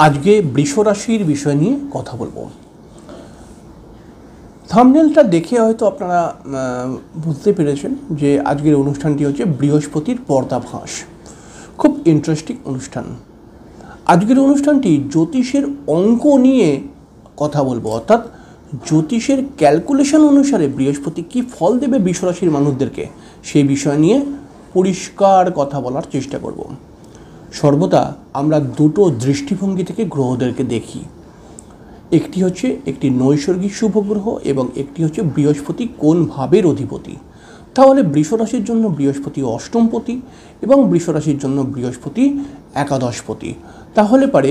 আজকে বৃষ রাশির বিষয় নিয়ে কথা বলবো। থাম্বনেলটা দেখে হয়তো আপনারা বুঝতে পেরেছেন যে আজকের অনুষ্ঠানটি হচ্ছে বৃহস্পতির পর্দাফাঁস। খুব ইন্টারেস্টিং অনুষ্ঠান। আজকের অনুষ্ঠানটি জ্যোতিষের অঙ্ক নিয়ে কথা বলবো, অর্থাৎ জ্যোতিষের ক্যালকুলেশন অনুসারে বৃহস্পতি কী ফল দেবে বৃষ রাশির মানুষদেরকে, সেই বিষয় নিয়ে পরিষ্কার কথা বলার চেষ্টা করব। সর্বদা আমরা দুটো দৃষ্টিভঙ্গি থেকে গ্রহদেরকে দেখি। একটি হচ্ছে একটি নৈসর্গিক শুভ গ্রহ এবং একটি হচ্ছে বৃহস্পতি কোন ভাবের অধিপতি। তাহলে বৃষ রাশির জন্য বৃহস্পতি অষ্টমপতি এবং বৃষ রাশির জন্য বৃহস্পতি একাদশপতি। তাহলে পারে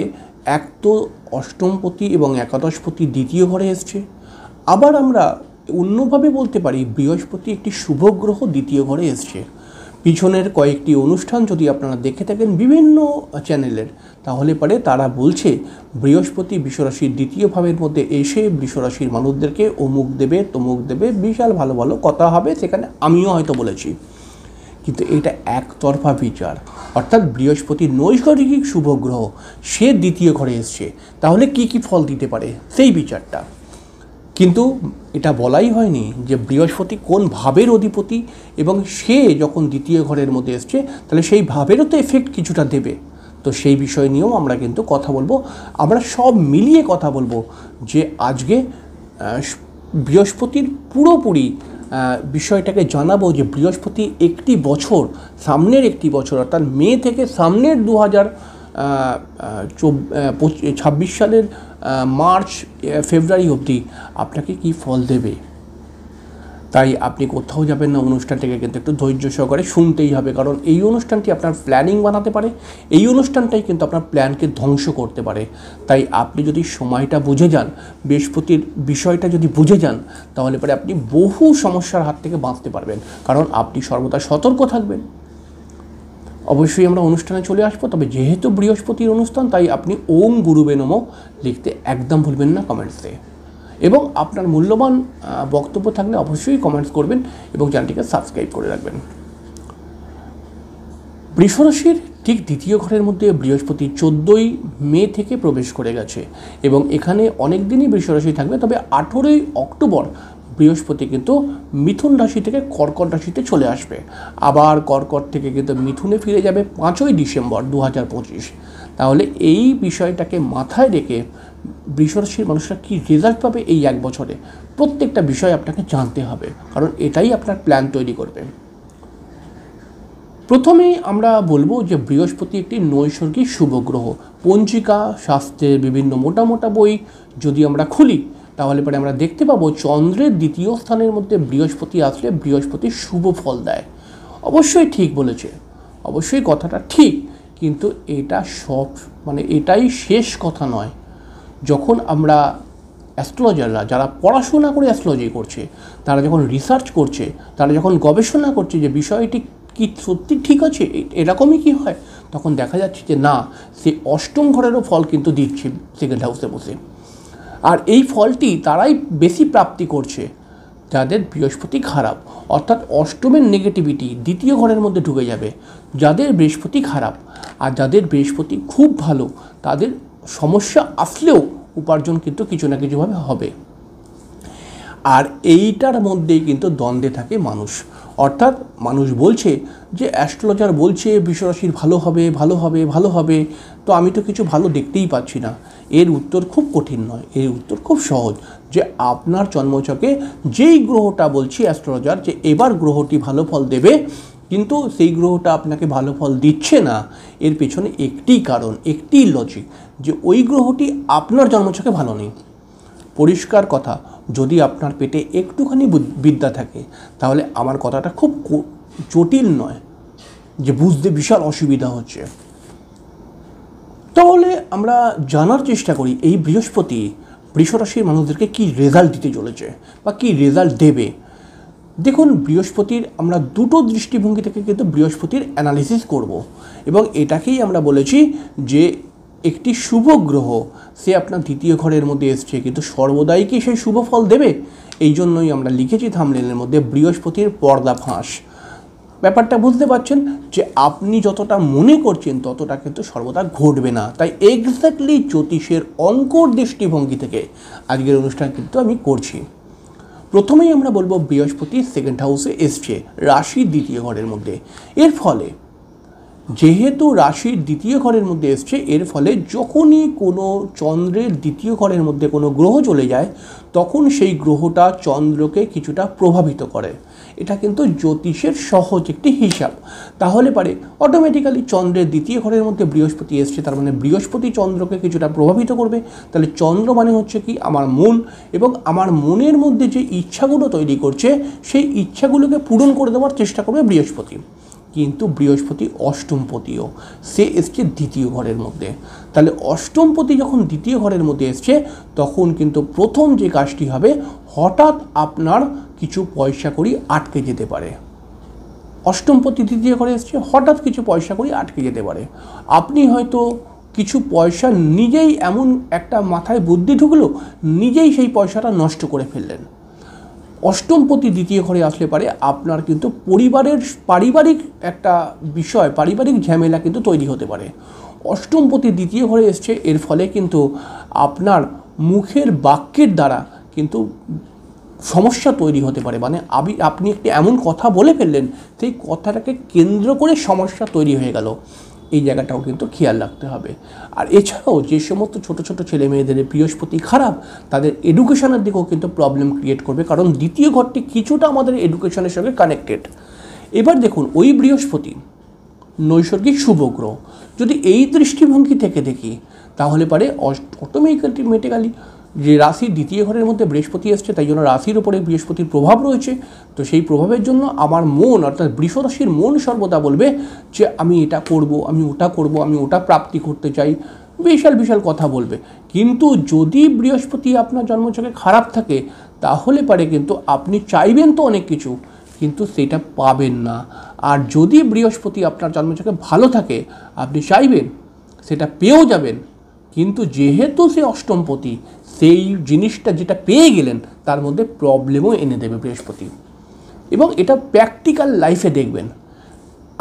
এক তো অষ্টমপতি এবং একাদশপতি দ্বিতীয় ঘরে এসছে, আবার আমরা অন্যভাবে বলতে পারি বৃহস্পতি একটি শুভ গ্রহ দ্বিতীয় ঘরে এসছে। পিছনের কয়েকটি অনুষ্ঠান যদি আপনারা দেখে থাকেন বিভিন্ন চ্যানেলের, তাহলে পরে তারা বলছে বৃহস্পতি বৃষরাশির দ্বিতীয় ভাবের মধ্যে এসে বৃষরাশির মানুষদেরকে অমুক দেবে তমুক দেবে, বিশাল ভালো ভালো কথা হবে, সেখানে আমিও হয়তো বলেছি। কিন্তু এটা একতরফা বিচার, অর্থাৎ বৃহস্পতি নৈসর্গিক শুভ গ্রহ, সে দ্বিতীয় ঘরে এসছে, তাহলে কি কি ফল দিতে পারে সেই বিচারটা। কিন্তু এটা বলাই হয়নি যে বৃহস্পতি কোন ভাবের অধিপতি এবং সে যখন দ্বিতীয় ঘরের মধ্যে এসছে তাহলে সেই ভাবেরও তো এফেক্ট কিছুটা দেবে। তো সেই বিষয় নিয়েও আমরা কিন্তু কথা বলবো। আমরা সব মিলিয়ে কথা বলবো যে আজকে বৃহস্পতির পুরোপুরি বিষয়টাকে জানাবো যে বৃহস্পতি একটি বছর, সামনের একটি বছর অর্থাৎ মে থেকে সামনের 2026 সালের মার্চ ফেব্রুয়ারি অবধি আপনাকে কি ফল দেবে। তাই আপনি কোথাও যাবেন না, অনুষ্ঠানটাকে কিন্তু একটু ধৈর্য সহকারে শুনতেই হবে, কারণ এই অনুষ্ঠানটি আপনার প্ল্যানিং বানাতে পারে, এই অনুষ্ঠানটাই কিন্তু আপনার প্ল্যানকে ধ্বংস করতে পারে। তাই আপনি যদি সময়টা বুঝে যান, বৃহস্পতির বিষয়টা যদি বুঝে যান, তাহলে পরে আপনি বহু সমস্যার হাত থেকে বাঁচতে পারবেন, কারণ আপনি সর্বদা সতর্ক থাকবেন। অবশ্যই আমরা অনুষ্ঠানে চলে আসবো, তবে যেহেতু বৃহস্পতির অনুষ্ঠান তাই আপনি ওম গুরুবে নমঃ লিখতে একদম ভুলবেন না কমেন্টসে, এবং আপনার মূল্যবান বক্তব্য থাকলে অবশ্যই কমেন্টস করবেন এবং চ্যানেলটিকে সাবস্ক্রাইব করে রাখবেন। বৃষ রাশির ঠিক দ্বিতীয় ঘরের মধ্যে বৃহস্পতি 14ই মে থেকে প্রবেশ করে গেছে এবং এখানে অনেক দিনই বৃষ রাশি থাকবে, তবে 18ই অক্টোবর বৃহস্পতি কিন্তু মিথুন রাশি থেকে কর্কট রাশিতে চলে আসবে, আবার কর্কট থেকে কিন্তু মিথুনে ফিরে যাবে 5ই ডিসেম্বর 2025। তাহলে এই বিষয়টাকে মাথায় রেখে বৃষ রাশির মানুষরা কী রেজাল্ট পাবে এই এক বছরে, প্রত্যেকটা বিষয় আপনাকে জানতে হবে, কারণ এটাই আপনার প্ল্যান তৈরি করবে। প্রথমেই আমরা বলবো যে বৃহস্পতি একটি নৈসর্গিক শুভ গ্রহ। পঞ্জিকা শাস্ত্রের বিভিন্ন মোটা মোটা বই যদি আমরা খুলি, তাহলে পরে আমরা দেখতে পাবো চন্দ্রের দ্বিতীয় স্থানের মধ্যে বৃহস্পতি আসলে বৃহস্পতি শুভ ফল দেয়। অবশ্যই ঠিক বলেছে, অবশ্যই কথাটা ঠিক, কিন্তু এটা এটাই শেষ কথা নয়। যখন আমরা অ্যাস্ট্রোলজাররা যারা পড়াশোনা করে অ্যাস্ট্রোলজি করছে, তারা যখন রিসার্চ করছে, তারা যখন গবেষণা করছে যে বিষয়টি কি সত্যি ঠিক আছে, এরকমই কি হয়, তখন দেখা যাচ্ছে যে না, সে অষ্টম ঘরেরও ফল কিন্তু দিচ্ছে সেকেন্ড হাউসে বসে। আর এই ফলটি তারাই বেশি প্রাপ্তি করছে যাদের বৃহস্পতি খারাপ, অর্থাৎ অষ্টমের নেগেটিভিটি দ্বিতীয় ঘরের মধ্যে ঢুকে যাবে যাদের বৃহস্পতি খারাপ। আর যাদের বৃহস্পতি খুব ভালো, তাদের সমস্যা আসলেও উপার্জন কিন্তু কিছু না কিছুভাবে হবে। আর এইটার মধ্যেই কিন্তু দ্বন্দ্বে থাকে মানুষ, অর্থাৎ মানুষ বলছে যে অ্যাস্ট্রোলজার বলছে বৃষরাশির ভালো হবে ভালো হবে ভালো হবে, তো আমি তো কিছু ভালো দেখতেই পাচ্ছি না। এর উত্তর খুব কঠিন নয়, এর উত্তর খুব সহজ, যে আপনার জন্মছকে যেই গ্রহটা বলছি অ্যাস্ট্রোলজার যে এবার গ্রহটি ভালো ফল দেবে, কিন্তু সেই গ্রহটা আপনাকে ভালো ফল দিচ্ছে না, এর পেছনে একটি কারণ, একটি লজিক, যে ওই গ্রহটি আপনার জন্মছকে ভালো নেই। পরিষ্কার কথা, যদি আপনার পেটে একটুখানি বিদ্যা থাকে তাহলে আমার কথাটা খুব জটিল নয় যে বুঝতে বিশাল অসুবিধা হচ্ছে। তাহলে আমরা জানার চেষ্টা করি এই বৃহস্পতি বৃষ রাশির মানুষদেরকে কী রেজাল্ট দিতে চলেছে বা কী রেজাল্ট দেবে। দেখুন, বৃহস্পতির আমরা দুটো দৃষ্টিভঙ্গি থেকে কিন্তু বৃহস্পতির অ্যানালিসিস করব, এবং এটাকেই আমরা বলেছি যে একটি শুভ গ্রহ, সে আপনার দ্বিতীয় ঘরের মধ্যে এসছে, কিন্তু সর্বদাই কি সেই শুভ ফল দেবে? এই জন্যই আমরা লিখেছি থাম্বনেলের মধ্যে বৃহস্পতির পর্দাফাঁস। ব্যাপারটা বুঝতে পারছেন যে আপনি যতটা মনে করছেন ততটা কিন্তু সর্বদা ঘটবে না। তাই এক্স্যাক্টলি জ্যোতিষের অঙ্কর দৃষ্টিভঙ্গি থেকে আজকের অনুষ্ঠান কিন্তু আমি করছি। প্রথমেই আমরা বলবো বৃহস্পতি সেকেন্ড হাউসে এসছে রাশির দ্বিতীয় ঘরের মধ্যে। এর ফলে যেহেতু রাশির দ্বিতীয় ঘরের মধ্যে এসছে, এর ফলে যখনই কোনো চন্দ্রের দ্বিতীয় ঘরের মধ্যে কোনো গ্রহ চলে যায় তখন সেই গ্রহটা চন্দ্রকে কিছুটা প্রভাবিত করে। এটা কিন্তু জ্যোতিষের সহজ একটি হিসাব। তাহলে পারে অটোমেটিক্যালি চন্দ্রের দ্বিতীয় ঘরের মধ্যে বৃহস্পতি এসছে, তার মানে বৃহস্পতি চন্দ্রকে কিছুটা প্রভাবিত করবে। তাহলে চন্দ্র মানে হচ্ছে কি আমার মন, এবং আমার মনের মধ্যে যে ইচ্ছাগুলো তৈরি করছে সেই ইচ্ছাগুলোকে পূরণ করে দেওয়ার চেষ্টা করবে বৃহস্পতি। কিন্তু বৃহস্পতি অষ্টমপতিও, সে এসছে দ্বিতীয় ঘরের মধ্যে। তাহলে অষ্টমপতি যখন দ্বিতীয় ঘরের মধ্যে এসছে তখন কিন্তু প্রথম যে কাজটি হবে, হঠাৎ আপনার কিছু পয়সা কড়ি আটকে যেতে পারে। অষ্টমপতি দ্বিতীয় ঘরে এসছে, হঠাৎ কিছু পয়সা কড়ি আটকে যেতে পারে। আপনি হয়তো কিছু পয়সা নিজেই এমন একটা মাথায় বুদ্ধি ঢুকলো, নিজেই সেই পয়সাটা নষ্ট করে ফেললেন। অষ্টমপতি দ্বিতীয় ঘরে আসলে পারে আপনার কিন্তু পারিবারিক একটা বিষয়, পারিবারিক ঝামেলা কিন্তু তৈরি হতে পারে। অষ্টমপতি দ্বিতীয় ঘরে এসছে, এর ফলে কিন্তু আপনার মুখের বাক্যের দ্বারা কিন্তু সমস্যা তৈরি হতে পারে। মানে আপনি একটি এমন কথা বলে ফেললেন, সেই কথাটাকে কেন্দ্র করে সমস্যা তৈরি হয়ে গেল। এই জায়গাটাও কিন্তু খেয়াল রাখতে হবে। আর এছাড়াও যে সমস্ত ছোট ছোট ছেলে মেয়েদের বৃহস্পতি খারাপ, তাদের এডুকেশনের দিকেও কিন্তু প্রবলেম ক্রিয়েট করবে, কারণ দ্বিতীয় ঘরটি কিছুটা আমাদের এডুকেশনের সঙ্গে কানেক্টেড। এবার দেখুন, ওই বৃহস্পতি নৈসর্গিক শুভ গ্রহ, যদি এই দৃষ্টিভঙ্গি থেকে দেখি তাহলে পারে অটোমেটিক্যালি যে রাশির দ্বিতীয় ঘরের মধ্যে বৃহস্পতি এসছে, তাই জন্য রাশির ওপরে বৃহস্পতির প্রভাব রয়েছে। তো সেই প্রভাবের জন্য আমার মন, অর্থাৎ বৃষ রাশির মন সর্বদা বলবে যে আমি এটা করব, আমি ওটা করব, আমি ওটা প্রাপ্তি করতে চাই, বিশাল বিশাল কথা বলবে। কিন্তু যদি বৃহস্পতি আপনার জন্মছকে খারাপ থাকে তাহলে পারে কিন্তু আপনি চাইবেন তো অনেক কিছু, কিন্তু সেটা পাবেন না। আর যদি বৃহস্পতি আপনার জন্মছকে ভালো থাকে, আপনি চাইবেন সেটা পেয়েও যাবেন, কিন্তু যেহেতু সে অষ্টমপতি, সেই জিনিসটা যেটা পেয়ে গেলেন তার মধ্যে প্রবলেমও এনে দেবে বৃহস্পতি। এবং এটা প্র্যাকটিক্যাল লাইফে দেখবেন,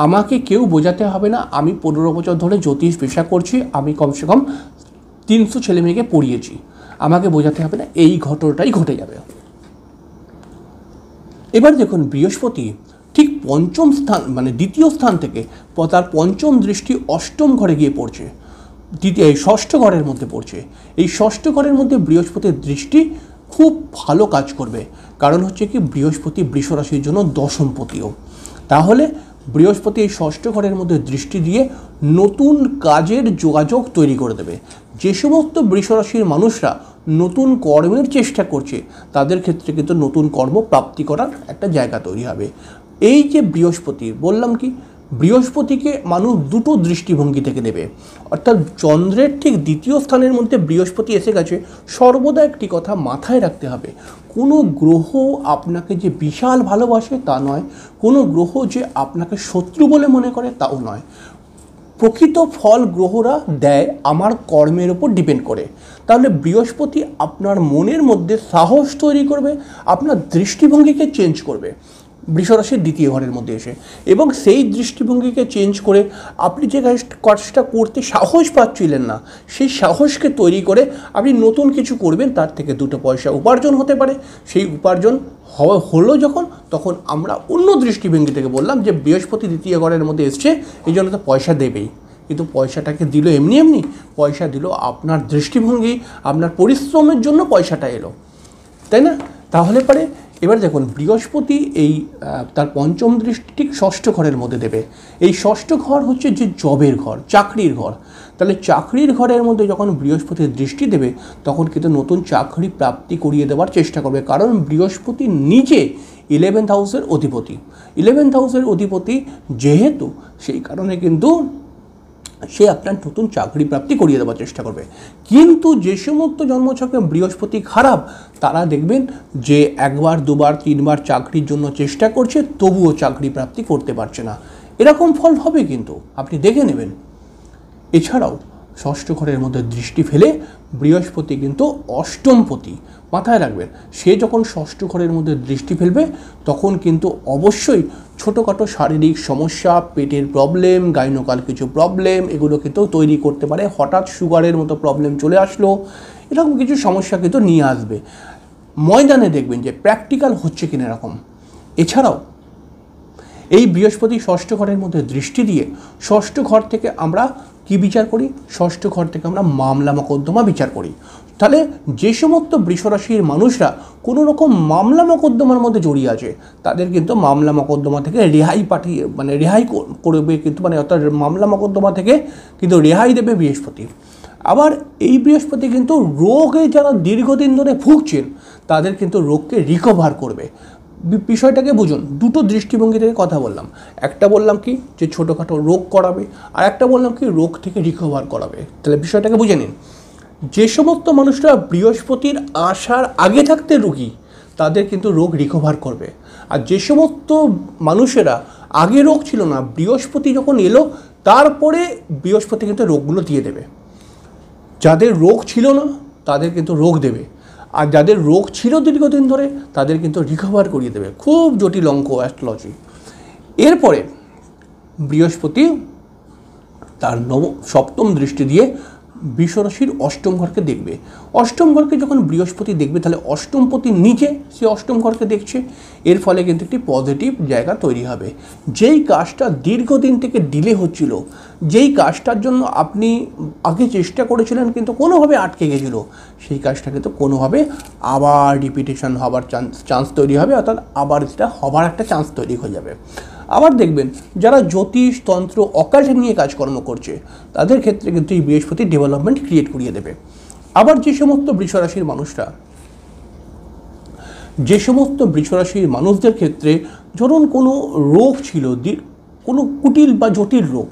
আমাকে কেউ বোঝাতে হবে না। আমি 15 বছর ধরে জ্যোতিষ পেশা করছি, আমি কমসে কম 300 ছেলে মেয়েকে পড়িয়েছি, আমাকে বোঝাতে হবে না, এই ঘটনাটাই ঘটে যাবে। এবার দেখুন, বৃহস্পতি ঠিক পঞ্চম স্থান মানে দ্বিতীয় স্থান থেকে তার পঞ্চম দৃষ্টি অষ্টম ঘরে গিয়ে পড়ছে, ষষ্ঠ ঘরের মধ্যে পড়ছে। এই ষষ্ঠ ঘরের মধ্যে বৃহস্পতির দৃষ্টি খুব ভালো কাজ করবে, কারণ হচ্ছে কি বৃহস্পতি বৃষ রাশির জন্য দশমপতিও। তাহলে বৃহস্পতি এই ষষ্ঠ ঘরের মধ্যে দৃষ্টি দিয়ে নতুন কাজের যোগাযোগ তৈরি করে দেবে। যে সমস্ত বৃষ রাশির মানুষরা নতুন কর্মের চেষ্টা করছে তাদের ক্ষেত্রে কিন্তু নতুন কর্ম প্রাপ্তি করার একটা জায়গা তৈরি হবে। এই যে বৃহস্পতি, বললাম কি বৃহস্পতিকে মানুষ দুটো দৃষ্টিভঙ্গি থেকে নেবে, অর্থাৎ চন্দ্রের ঠিক দ্বিতীয় স্থানের মধ্যে বৃহস্পতি এসে গেছে। সর্বদা একটি কথা মাথায় রাখতে হবে, কোনো গ্রহ আপনাকে যে বিশাল ভালোবাসে তা নয়, কোনো গ্রহ যে আপনাকে শত্রু বলে মনে করে তাও নয়। প্রকৃত ফল গ্রহরা দেয় আমার কর্মের ওপর ডিপেন্ড করে। তাহলে বৃহস্পতি আপনার মনের মধ্যে সাহস তৈরি করবে, আপনার দৃষ্টিভঙ্গিকে চেঞ্জ করবে বৃষরাশির দ্বিতীয় ঘরের মধ্যে এসে, এবং সেই দৃষ্টিভঙ্গিকে চেঞ্জ করে আপনি যে কাজটা করতে সাহস পাচ্ছিলেন না, সেই সাহসকে তৈরি করে আপনি নতুন কিছু করবেন, তার থেকে দুটো পয়সা উপার্জন হতে পারে। সেই উপার্জন হলো যখন, তখন আমরা অন্য দৃষ্টিভঙ্গি থেকে বললাম যে বৃহস্পতি দ্বিতীয় ঘরের মধ্যে এসছে, এই জন্য তো পয়সা দেবেই। কিন্তু পয়সাটাকে দিল এমনি এমনি, পয়সা দিল আপনার দৃষ্টিভঙ্গি, আপনার পরিশ্রমের জন্য পয়সাটা এলো, তাই না? তাহলে পরে এবার দেখুন, বৃহস্পতি এই তার পঞ্চম দৃষ্টি ঠিক ষষ্ঠ ঘরের মধ্যে দেবে। এই ষষ্ঠ ঘর হচ্ছে যে জবের ঘর, চাকরির ঘর। তাহলে চাকরির ঘরের মধ্যে যখন বৃহস্পতির দৃষ্টি দেবে তখন কিন্তু নতুন চাকরি প্রাপ্তি করিয়ে দেওয়ার চেষ্টা করবে, কারণ বৃহস্পতি নিজে 11th হাউসের অধিপতি। 11th হাউসের অধিপতি যেহেতু, সেই কারণে কিন্তু সে আপনার নতুন চাকরি প্রাপ্তি করিয়ে দেওয়ার চেষ্টা করবে। কিন্তু যে সমস্ত জন্মছকে বৃহস্পতি খারাপ, তারা দেখবেন যে একবার দুবার তিনবার চাকরির জন্য চেষ্টা করছে, তবুও চাকরি প্রাপ্তি করতে পারছে না। এরকম ফল হবে কিন্তু, আপনি দেখে নেবেন। এছাড়াও ষষ্ঠ ঘরের মধ্যে দৃষ্টি ফেলে বৃহস্পতি কিন্তু অষ্টমপতি, মাথায় রাখবেন। সে যখন ষষ্ঠ ঘরের মধ্যে দৃষ্টি ফেলবে তখন কিন্তু অবশ্যই ছোটোখাটো শারীরিক সমস্যা, পেটের প্রবলেম, গাইনোকাল কিছু প্রবলেম এগুলো কিন্তু তৈরি করতে পারে। হঠাৎ সুগারের মতো প্রবলেম চলে আসলো, এরকম কিছু সমস্যা কিন্তু নিয়ে আসবে। ময়দানে দেখবেন যে প্র্যাকটিক্যাল হচ্ছে কিনা এরকম। এছাড়াও এই বৃহস্পতি ষষ্ঠ ঘরের মধ্যে দৃষ্টি দিয়ে ষষ্ঠ ঘর থেকে আমরা কি বিচার করি? ষষ্ঠ ঘর থেকে আমরা মামলা মোকদ্দমা বিচার করি। তাহলে যে সমস্ত বৃষরাশির মানুষরা কোনো রকম মামলা মোকদ্দমার মধ্যে জড়িয়ে আছে তাদের কিন্তু মামলা মোকদ্দমা থেকে রেহাই করবে কিন্তু, অর্থাৎ মামলা মোকদ্দমা থেকে কিন্তু রেহাই দেবে বৃহস্পতি। আবার এই বৃহস্পতি কিন্তু রোগে যারা দীর্ঘদিন ধরে ভুগছেন তাদের কিন্তু রোগকে রিকভার করবে। বিষয়টাকে বুঝুন, দুটো দৃষ্টিভঙ্গি থেকে কথা বললাম। একটা বললাম কি যে ছোটোখাটো রোগ করাবে, আর একটা বললাম কি রোগ থেকে রিকভার করাবে। তাহলে বিষয়টাকে বুঝে নিন। যে সমস্ত মানুষরা বৃহস্পতির আসার আগে থাকতে রোগী তাদের কিন্তু রোগ রিকভার করবে। আর যে সমস্ত মানুষেরা আগে রোগ ছিল না, বৃহস্পতি যখন এলো তারপরে বৃহস্পতি কিন্তু রোগগুলো দিয়ে দেবে। যাদের রোগ ছিল না তাদের কিন্তু রোগ দেবে, আর যাদের রোগ ছিল দীর্ঘদিন ধরে তাদের কিন্তু রিকভার করিয়ে দেবে। খুব জটিল অঙ্ক অ্যাস্ট্রোলজি। এরপরে বৃহস্পতি তার সপ্তম দৃষ্টি দিয়ে বৃষরাশির অষ্টম ঘরকে দেখবে। অষ্টম ঘরকে যখন বৃহস্পতি দেখবে তাহলে অষ্টমপতির নিচে সে অষ্টম ঘরকে দেখছে। এর ফলে কিন্তু একটি পজিটিভ জায়গা তৈরি হবে। যেই কাজটা দীর্ঘদিন থেকে ডিলে হচ্ছিল, যেই কাজটার জন্য আপনি আগে চেষ্টা করেছিলেন কিন্তু কোনোভাবে আটকে গেছিলো, সেই কাজটা কিন্তু কোনোভাবে আবার রিপিটেশন হবার চান্স তৈরি হবে, অর্থাৎ আবার সেটা হবার একটা চান্স তৈরি হয়ে যাবে। আবার দেখবেন যারা জ্যোতিষ, তন্ত্র, অকাল্ট নিয়ে কাজকর্ম করছে তাদের ক্ষেত্রে কিন্তু এই বৃহস্পতি ডেভেলপমেন্ট ক্রিয়েট করিয়ে দেবে। আবার যে সমস্ত বৃষরাশির মানুষদের ক্ষেত্রে ধরুন কোনো রোগ ছিল, কোনো কুটিল বা জটিল রোগ,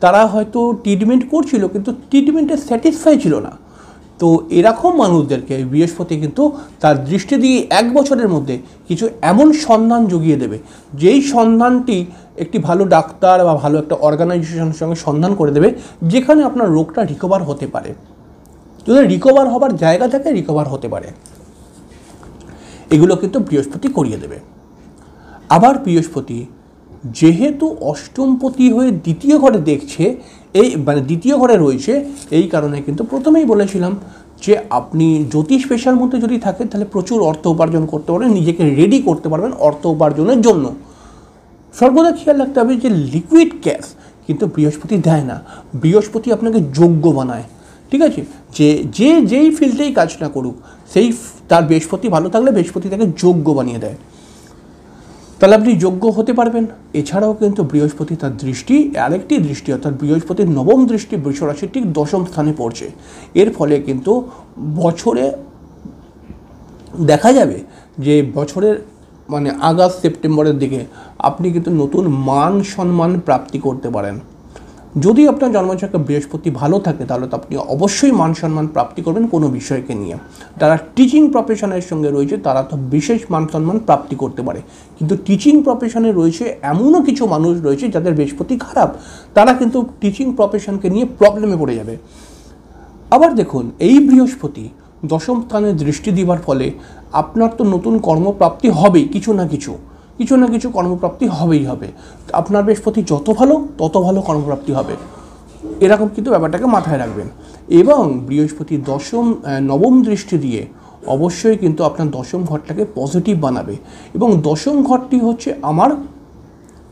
তারা হয়তো ট্রিটমেন্ট করছিল কিন্তু ট্রিটমেন্টে স্যাটিসফাই ছিল না, তো এরকম মানুষদেরকে বৃহস্পতি কিন্তু তার দৃষ্টি দিয়ে 1 বছরের মধ্যে কিছু এমন সন্ধান জুগিয়ে দেবে যেই সন্ধানটি একটি ভালো ডাক্তার বা ভালো একটা অর্গানাইজেশনের সঙ্গে সন্ধান করে দেবে যেখানে আপনার রোগটা রিকভার হতে পারে। যদি রিকভার হবার জায়গা থাকে রিকভার হতে পারে, এগুলো কিন্তু বৃহস্পতি করিয়ে দেবে। আবার বৃহস্পতি যেহেতু অষ্টমপতি হয়ে দ্বিতীয় ঘরে দেখছে, দ্বিতীয় ঘরে রয়েছে, এই কারণে কিন্তু প্রথমেই বলেছিলাম যে আপনি জ্যোতিষ পেশার মধ্যে যদি থাকেন তাহলে প্রচুর অর্থ উপার্জন করতে পারবেন, নিজেকে রেডি করতে পারবেন অর্থ উপার্জনের জন্য। সর্বদা খেয়াল রাখতে হবে যে লিকুইড ক্যাশ কিন্তু বৃহস্পতি দেয় না, বৃহস্পতি আপনাকে যোগ্য বানায়। ঠিক আছে, যেই ফিল্ডেই কাজ না করুক তার বৃহস্পতি ভালো থাকলে বৃহস্পতি তাকে যোগ্য বানিয়ে দেয়, তাহলে আপনি যোগ্য হতে পারবেন। এছাড়াও কিন্তু বৃহস্পতি তার দৃষ্টি, আরেকটি দৃষ্টি অর্থাৎ বৃহস্পতির নবম দৃষ্টি বৃষরাশির ঠিক 10ম স্থানে পড়ছে। এর ফলে কিন্তু বছরে দেখা যাবে যে বছরের আগস্ট সেপ্টেম্বরের দিকে আপনি কিন্তু নতুন মান সম্মান প্রাপ্তি করতে পারেন। যদি আপনার জন্মছকে বৃহস্পতি ভালো থাকে তাহলে তো আপনি অবশ্যই মান সম্মান প্রাপ্তি করবেন কোনো বিষয়কে নিয়ে। যারা টিচিং প্রফেশনের সঙ্গে রয়েছে তারা তো বিশেষ মান সম্মান প্রাপ্তি করতে পারে, কিন্তু টিচিং প্রফেশনে রয়েছে এমনও কিছু মানুষ রয়েছে যাদের বৃহস্পতি খারাপ, তারা কিন্তু টিচিং প্রফেশনকে নিয়ে প্রবলেমে পড়ে যাবে। আবার দেখুন এই বৃহস্পতি 10ম স্থানে দৃষ্টি দেওয়ার ফলে আপনার তো নতুন কর্মপ্রাপ্তি হবেই, কিছু না কিছু কর্মপ্রাপ্তি হবেই হবে। আপনার বৃহস্পতি যত ভালো তত ভালো কর্মপ্রাপ্তি হবে, এরকম কিন্তু ব্যাপারটাকে মাথায় রাখবেন। এবং বৃহস্পতি নবম দৃষ্টি দিয়ে অবশ্যই কিন্তু আপনার 10ম ঘরটাকে পজিটিভ বানাবে। এবং 10ম ঘরটি হচ্ছে আমার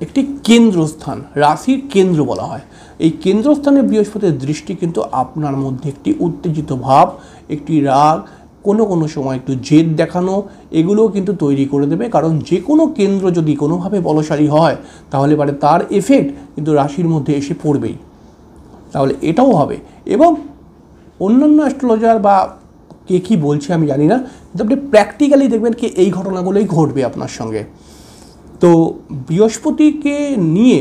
একটি কেন্দ্রস্থান, রাশির কেন্দ্র বলা হয়। এই কেন্দ্রস্থানে বৃহস্পতির দৃষ্টি কিন্তু আপনার মধ্যে একটি উত্তেজিত ভাব, একটি রাগ, কোনো সময় একটু জেদ দেখানো, এগুলোও কিন্তু তৈরি করে দেবে। কারণ যে কোনো কেন্দ্র যদি কোনোভাবে বলশালী হয় তাহলে তার এফেক্ট কিন্তু রাশির মধ্যে এসে পড়বেই, তাহলে এটাও হবে। এবং অন্যান্য অ্যাস্ট্রোলজার বা কে কী বলছে আমি জানি না, কিন্তু আপনি প্র্যাকটিক্যালি দেখবেন কি এই ঘটনাগুলোই ঘটবে আপনার সঙ্গে। তো বৃহস্পতিকে নিয়ে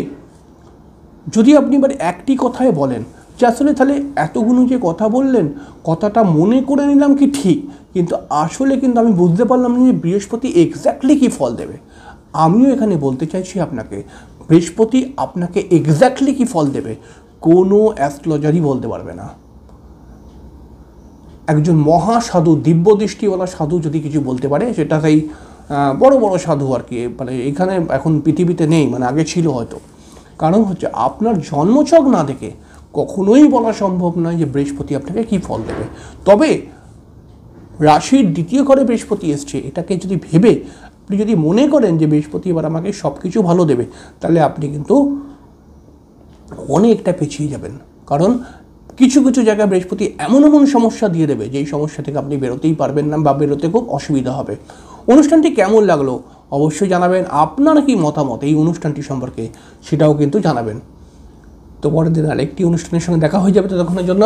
যদি আপনি এবার একটি কথায় বলেন যে আসলে তাহলে এতগুলো যে কথা বললেন, কথাটা মনে করে নিলাম কি ঠিক, কিন্তু আসলে কিন্তু আমি বুঝতে পারলাম না যে বৃহস্পতি এক্স্যাক্টলি কী ফল দেবে। আমিও এখানে বলতে চাইছি আপনাকে, বৃহস্পতি আপনাকে এক্স্যাক্টলি কী ফল দেবে কোনো অ্যাস্ট্রোলজারই বলতে পারবে না। একজন মহাসাধু, দিব্য দৃষ্টিওয়ালা সাধু যদি কিছু বলতে পারে, সেটা সেই বড় বড় সাধু আর কি, মানে এখানে এখন পৃথিবীতে নেই, মানে আগে ছিল হয়তো। কারণ হচ্ছে আপনার জন্মছক না দেখে কখনোই বলা সম্ভব নয় যে বৃহস্পতি আপনাকে কী ফল দেবে। তবে রাশির দ্বিতীয় ঘরে বৃহস্পতি এসছে, এটাকে যদি ভেবে আপনি যদি মনে করেন যে বৃহস্পতি এবার আমাকে সব কিছু ভালো দেবে, তাহলে আপনি কিন্তু অনেকটা পিছিয়ে যাবেন। কারণ কিছু কিছু জায়গায় বৃহস্পতি এমন এমন সমস্যা দিয়ে দেবে, যেই সমস্যা থেকে আপনি বেরোতেই পারবেন না বা বেরোতে খুব অসুবিধা হবে। অনুষ্ঠানটি কেমন লাগলো অবশ্যই জানাবেন। আপনার কি মতামত এই অনুষ্ঠানটি সম্পর্কে সেটাও কিন্তু জানাবেন। তো পরের দিন আরেকটি অনুষ্ঠানের সঙ্গে দেখা হয়ে যাবে। ততক্ষণের জন্য